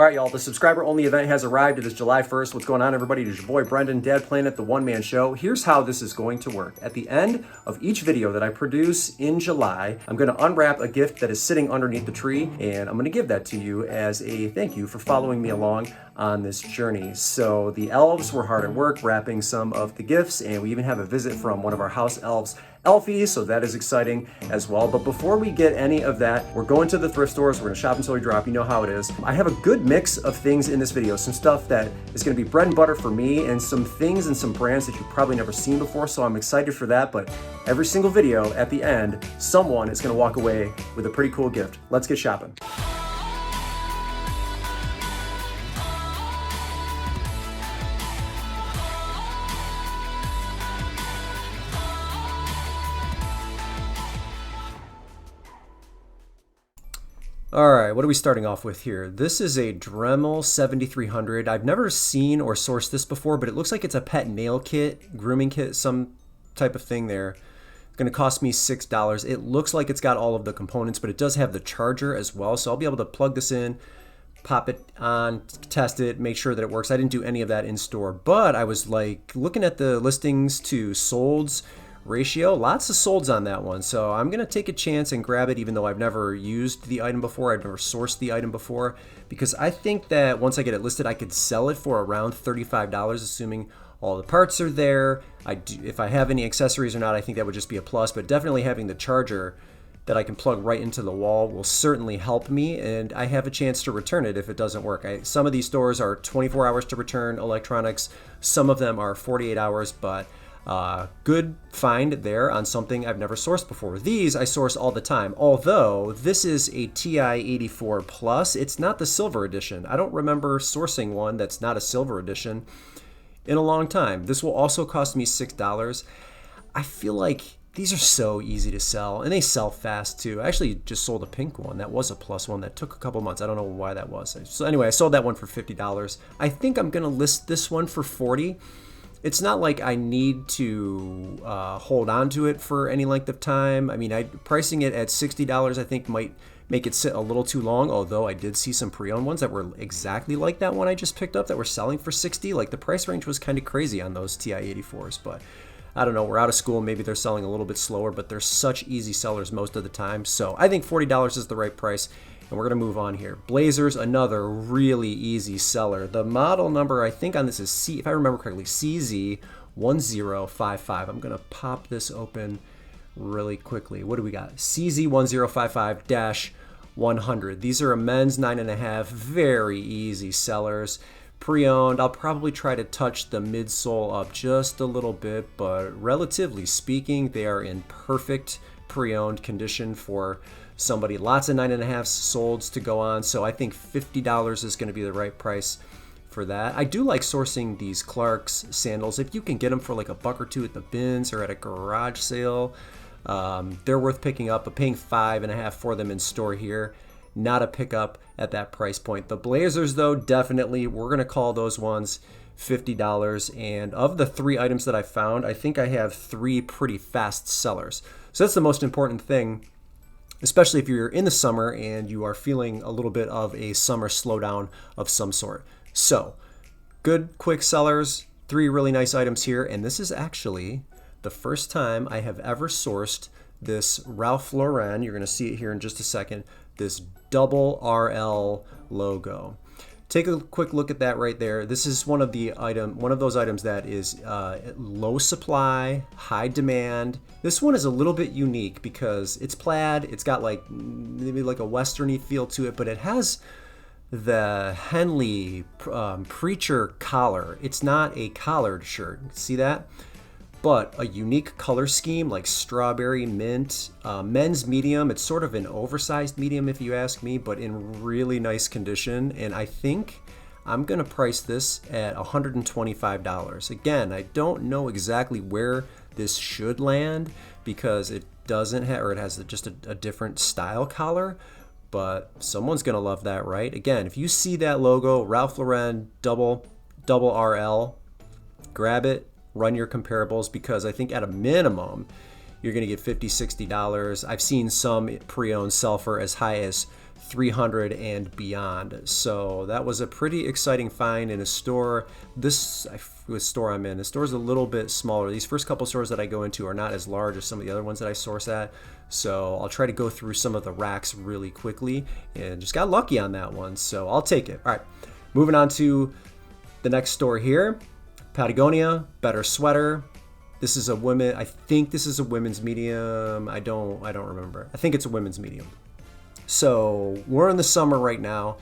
All right, y'all, the subscriber-only event has arrived. It is July 1st. What's going on, everybody? It is your boy, Brendon, Dad Planet, the one-man show. Here's how this is going to work. At the end of each video that I produce in July, I'm going to unwrap a gift that is sitting underneath the tree, and I'm going to give that to you as a thank you for following me along on this journey. So the elves were hard at work wrapping some of the gifts, and we even have a visit from one of our house elves, Elfie, so that is exciting as well. But before we get any of that, we're going to the thrift stores. We're gonna shop until we drop. You know how it is. I have a good mix of things in this video. Some stuff that is gonna be bread and butter for me, and some things and some brands that you've probably never seen before, so I'm excited for that. But every single video, at the end, someone is gonna walk away with a pretty cool gift. Let's get shopping. All right, what are we starting off with here? This is a Dremel 7300. I've never seen or sourced this before, but it looks like it's a pet nail kit, grooming kit, some type of thing there. It's gonna cost me $6. It looks like it's got all of the components, but it does have the charger as well. So I'll be able to plug this in, pop it on, test it, make sure that it works. I didn't do any of that in store, but I was like looking at the listings to solds ratio, lots of solds on that one, so I'm gonna take a chance and grab it, even though I've never used the item before, I've never sourced the item before, because I think that once I get it listed, I could sell it for around $35, assuming all the parts are there. If I have any accessories or not, I think that would just be a plus, but definitely having the charger that I can plug right into the wall will certainly help me, and I have a chance to return it if it doesn't work. Some of these stores are 24 hours to return electronics, some of them are 48 hours, but good find there on something I've never sourced before. These I source all the time, although this is a TI-84 Plus. It's not the silver edition. I don't remember sourcing one that's not a silver edition in a long time. This will also cost me $6. I feel like these are so easy to sell, and they sell fast too. I actually just sold a pink one that was a plus one that took a couple months. I don't know why that was. So anyway, I sold that one for $50. I think I'm gonna list this one for $40. It's not like I need to hold on to it for any length of time. I mean, pricing it at $60 I think might make it sit a little too long, although I did see some pre-owned ones that were exactly like that one I just picked up that were selling for $60. Like the price range was kind of crazy on those TI-84s, but I don't know, we're out of school, maybe they're selling a little bit slower, but they're such easy sellers most of the time. So I think $40 is the right price. And we're gonna move on here. Blazers, another really easy seller. The model number I think on this is if I remember correctly, CZ1055. I'm gonna pop this open really quickly. What do we got? CZ1055-100. These are a men's 9.5, very easy sellers. Pre-owned, I'll probably try to touch the midsole up just a little bit, but relatively speaking, they are in perfect pre-owned condition for somebody. Lots of 9.5 solds to go on, so I think $50 is going to be the right price for that. I do like sourcing these Clark's sandals. If you can get them for like $1 or $2 at the bins or at a garage sale, they're worth picking up, but paying $5.50 for them in store here, not a pickup at that price point. The Blazers though, definitely, we're going to call those ones $50, and of the 3 items that I found, I think I have 3 pretty fast sellers. So that's the most important thing, especially if you're in the summer and you are feeling a little bit of a summer slowdown of some sort. So, good quick sellers, 3 really nice items here, and this is actually the first time I have ever sourced this Ralph Lauren, you're gonna see it here in just a second, this double RL logo. Take a quick look at that right there. This is one of those items that is low supply, high demand. This one is a little bit unique because it's plaid. It's got like maybe like a westerny feel to it, but it has the Henley preacher collar. It's not a collared shirt. See that? But a unique color scheme like strawberry, mint, men's medium. It's sort of an oversized medium if you ask me, but in really nice condition. And I think I'm gonna price this at $125. Again, I don't know exactly where this should land because it doesn't have, or it has just a different style collar, but someone's gonna love that, right? Again, if you see that logo, Ralph Lauren double RL, grab it. Run your comparables, because I think at a minimum you're going to get $50, $60. I've seen some pre-owned sell for as high as $300 and beyond. So that was a pretty exciting find in a store. This store I'm in, the store's a little bit smaller. These first couple stores that I go into are not as large as some of the other ones that I source at. So I'll try to go through some of the racks really quickly, and just got lucky on that one. So I'll take it. All right, moving on to the next store here. Patagonia, better sweater. This is a women, I think this is a women's medium. I don't remember. I think it's a women's medium. So we're in the summer right now.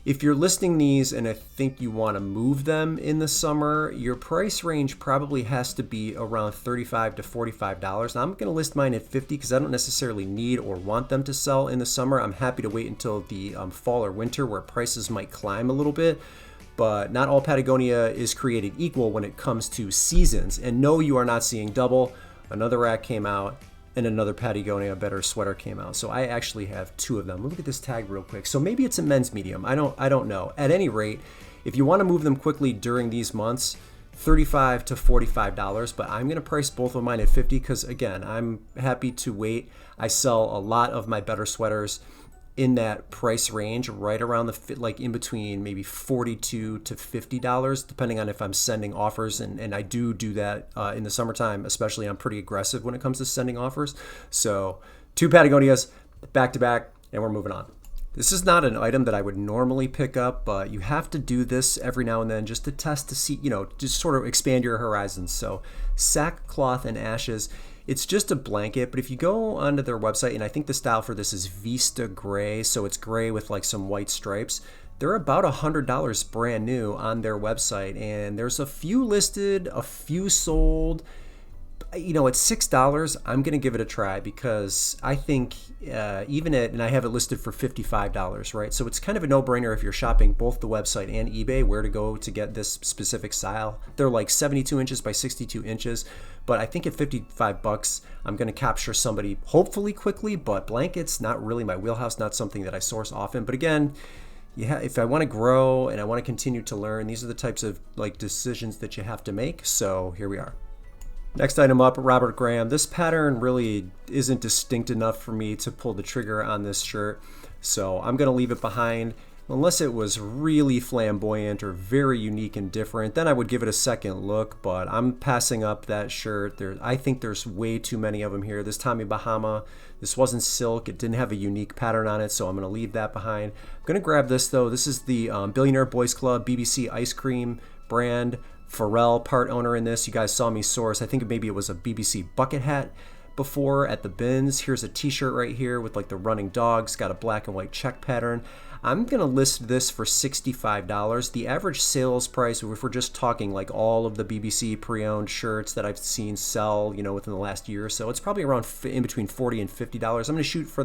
If you're listing these and I think you want to move them in the summer, your price range probably has to be around $35 to $45. Now I'm going to list mine at $50 because I don't necessarily need or want them to sell in the summer. I'm happy to wait until the fall or winter where prices might climb a little bit. But not all Patagonia is created equal when it comes to seasons. And no, you are not seeing double. Another rack came out and another Patagonia better sweater came out. So I actually have two of them. Look at this tag real quick. So maybe it's a men's medium. I don't know. At any rate, if you want to move them quickly during these months, $35 to $45, but I'm going to price both of mine at $50 because again, I'm happy to wait. I sell a lot of my better sweaters in that price range, right around the like in between maybe $42 to $50, depending on if I'm sending offers, and I do that in the summertime, especially. I'm pretty aggressive when it comes to sending offers. So 2 Patagonias back to back, and we're moving on. This is not an item that I would normally pick up, but you have to do this every now and then just to test to see, just sort of expand your horizons. So sackcloth and ashes. It's just a blanket, but if you go onto their website, and I think the style for this is Vista Gray, so it's gray with like some white stripes. They're about $100 brand new on their website, and there's a few listed, a few sold. At $6, I'm going to give it a try because I think and I have it listed for $55, right? So it's kind of a no-brainer if you're shopping both the website and eBay where to go to get this specific style. They're like 72 inches by 62 inches, but I think at $55, I'm going to capture somebody hopefully quickly, but blankets, not really my wheelhouse, not something that I source often. But again, yeah, if I want to grow and I want to continue to learn, these are the types of like decisions that you have to make. So here we are. Next item up, Robert Graham. This pattern really isn't distinct enough for me to pull the trigger on this shirt, so I'm going to leave it behind. Unless it was really flamboyant or very unique and different, then I would give it a second look, but I'm passing up that shirt. I think there's way too many of them here. This Tommy Bahama, this wasn't silk. It didn't have a unique pattern on it, so I'm going to leave that behind. I'm going to grab this, though. This is the Billionaire Boys Club BBC ice cream brand. Pharrell, part owner in this. You guys saw me source. I think maybe it was a BBC bucket hat before at the bins. Here's a t-shirt right here with like the running dogs. Got a black and white check pattern. I'm going to list this for $65. The average sales price, if we're just talking like all of the BBC pre-owned shirts that I've seen sell, within the last year or so, it's probably around in between $40 and $50. I'm going to shoot for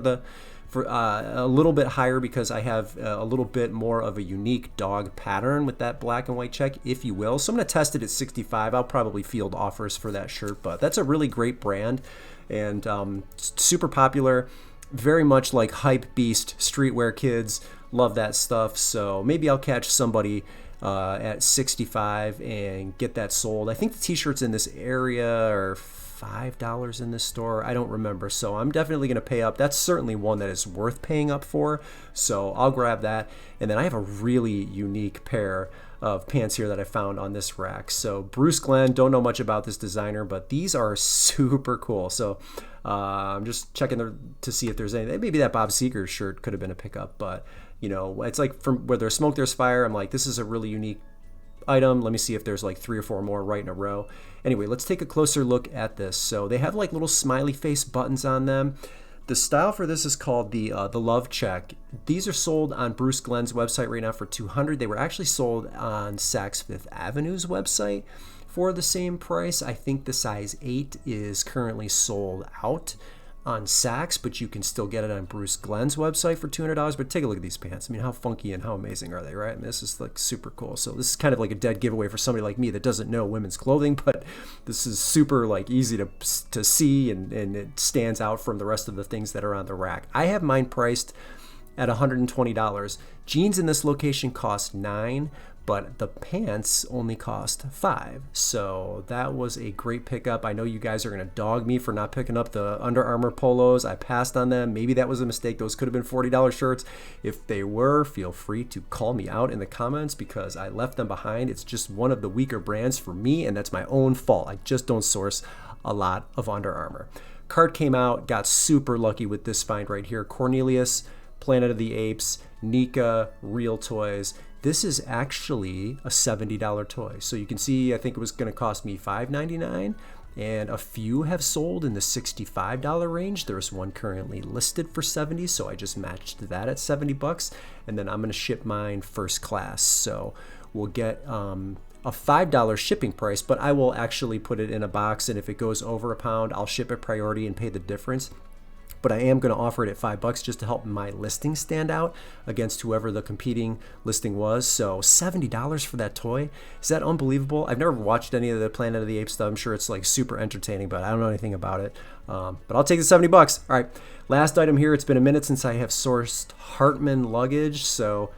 a little bit higher because I have a little bit more of a unique dog pattern with that black and white check, if you will. So I'm going to test it at $65. I'll probably field offers for that shirt, but that's a really great brand and super popular. Very much like hype beast streetwear kids. Love that stuff. So maybe I'll catch somebody at 65 and get that sold. I think the t-shirts in this area are $5 in this store. I don't remember. So I'm definitely going to pay up. That's certainly one that is worth paying up for. So I'll grab that. And then I have a really unique pair of pants here that I found on this rack. So Bruce Glenn, don't know much about this designer, but these are super cool. So I'm just checking to see if there's anything. Maybe that Bob Seger shirt could have been a pickup, but it's like from where there's smoke, there's fire. I'm like, this is a really unique item. Let me see if there's like 3 or 4 more right in a row. Anyway, let's take a closer look at this. So they have like little smiley face buttons on them. The style for this is called the Love Check. These are sold on Bruce Glenn's website right now for $200. They were actually sold on Saks Fifth Avenue's website for the same price. I think the size 8 is currently sold out on Saks, but you can still get it on Bruce Glenn's website for $200. But take a look at these pants. I mean, how funky and how amazing are they, right? I mean, this is like super cool. So this is kind of like a dead giveaway for somebody like me that doesn't know women's clothing, but this is super like easy to see, and it stands out from the rest of the things that are on the rack. I have mine priced at $120. Jeans in this location cost $9, but the pants only cost $5. So that was a great pickup. I know you guys are going to dog me for not picking up the Under Armour polos. I passed on them. Maybe that was a mistake. Those could have been $40 shirts. If they were, feel free to call me out in the comments because I left them behind. It's just one of the weaker brands for me, and that's my own fault. I just don't source a lot of Under Armour. Card came out, got super lucky with this find right here. Cornelius, Planet of the Apes, Nika, Real Toys. This is actually a $70 toy. So you can see, I think it was going to cost me $5.99, and a few have sold in the $65 range. There's one currently listed for $70, so I just matched that at $70, and then I'm going to ship mine first class. So we'll get a $5 shipping price, but I will actually put it in a box, and if it goes over a pound, I'll ship it priority and pay the difference. But I am going to offer it at $5 just to help my listing stand out against whoever the competing listing was. So $70 for that toy. Is that unbelievable? I've never watched any of the Planet of the Apes stuff. I'm sure it's like super entertaining, but I don't know anything about it. But I'll take the $70. All right, last item here. It's been a minute since I have sourced Hartman luggage. So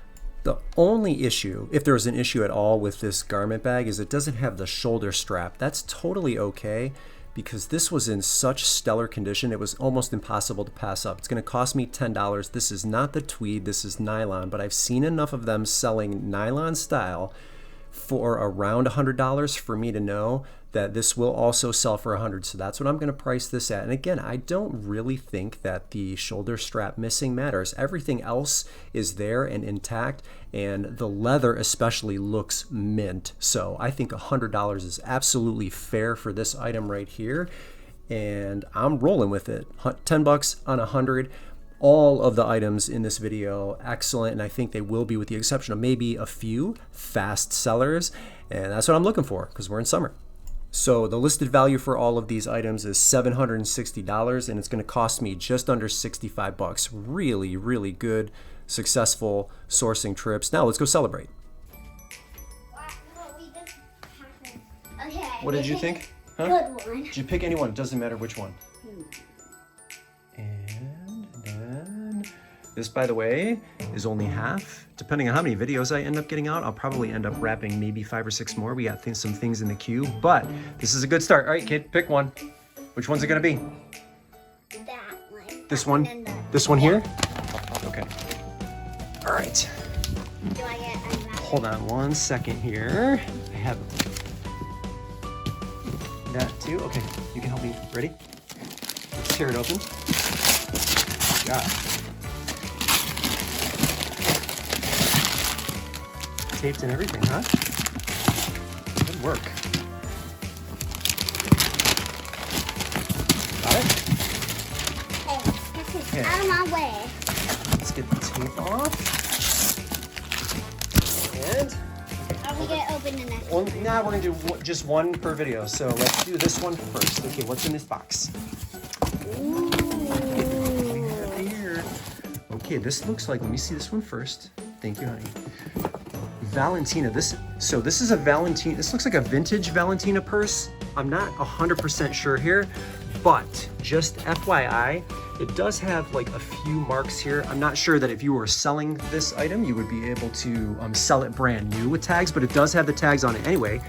the only issue, if there was an issue at all with this garment bag, is it doesn't have the shoulder strap. That's totally okay because this was in such stellar condition, it was almost impossible to pass up. It's going to cost me $10. This is not the tweed, this is nylon, but I've seen enough of them selling nylon style for around $100 for me to know that this will also sell for $100. So that's what I'm going to price this at. And again, I don't really think that the shoulder strap missing matters. Everything else is there and intact, and the leather especially looks mint. So I think $100 is absolutely fair for this item right here, and I'm rolling with it. $10 on $100. All of the items in this video excellent, and I think they will be, with the exception of maybe a few fast sellers, and that's what I'm looking for because we're in summer. So the listed value for all of these items is $760, and it's going to cost me just under $65. Really, really good, successful sourcing trips. Now let's go celebrate. Okay. What did you think? Huh? Good one. Did you pick any one? It doesn't matter which one. And then this, by the way, is only half. Depending on how many videos I end up getting out, I'll probably end up wrapping maybe 5 or 6 more. We got some things in the queue, but this is a good start. All right, kid, pick one. Which one's it gonna be? That one. This one? This one here? Okay. All right. Do I get unwrapped? Hold on one second here. I have that too. Okay, you can help me. Ready? Let's tear it open. Got it. Taped and everything, huh? Good work. Got it? Hey, out of my way. Let's get the tape off. And Are we gonna open the next well, now we're gonna do just one per video. So let's do this one first. Okay, what's in this box? Ooh. Here. Okay, this looks like, let me see this one first. Thank you, honey. Valentina, this is a Valentina, this looks like a vintage Valentina purse. I'm not 100% sure here, but just FYI, it does have like a few marks here. I'm not sure that if you were selling this item, you would be able to sell it brand new with tags, but it does have the tags on it anyway.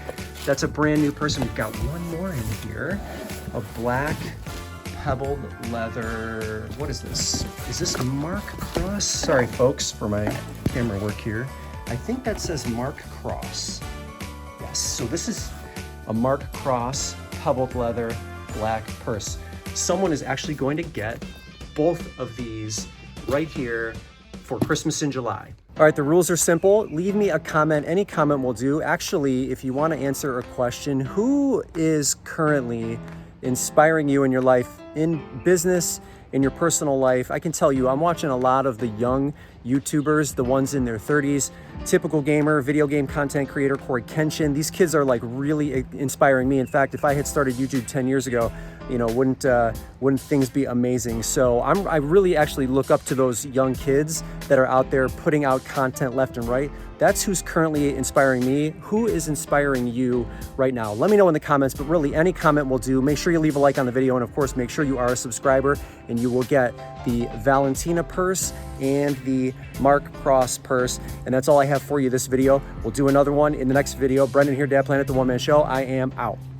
That's a brand new purse, and we've got one more in here, a black pebbled leather. What is this? Is this a Mark Cross? Sorry, folks, for my camera work here. I think that says Mark Cross. Yes, so this is a Mark Cross pebbled leather black purse. Someone is actually going to get both of these right here for Christmas in July. All right, the rules are simple. Leave me a comment. Any comment will do. Actually, if you want to answer a question, who is currently inspiring you in your life, in business, in your personal life? I can tell you, I'm watching a lot of the young YouTubers, the ones in their 30s, typical gamer, video game content creator, Corey Kenshin. These kids are like really inspiring me. In fact, if I had started YouTube 10 years ago, wouldn't things be amazing? So I really actually look up to those young kids that are out there putting out content left and right. That's who's currently inspiring me. Who is inspiring you right now? Let me know in the comments, but really any comment will do. Make sure you leave a like on the video, and of course, make sure you are a subscriber, and you will get the Valentina purse and the Mark Cross purse. And that's all I have for you this video. We'll do another one in the next video. Brendon here, Dad Planet, the One Man Show. I am out.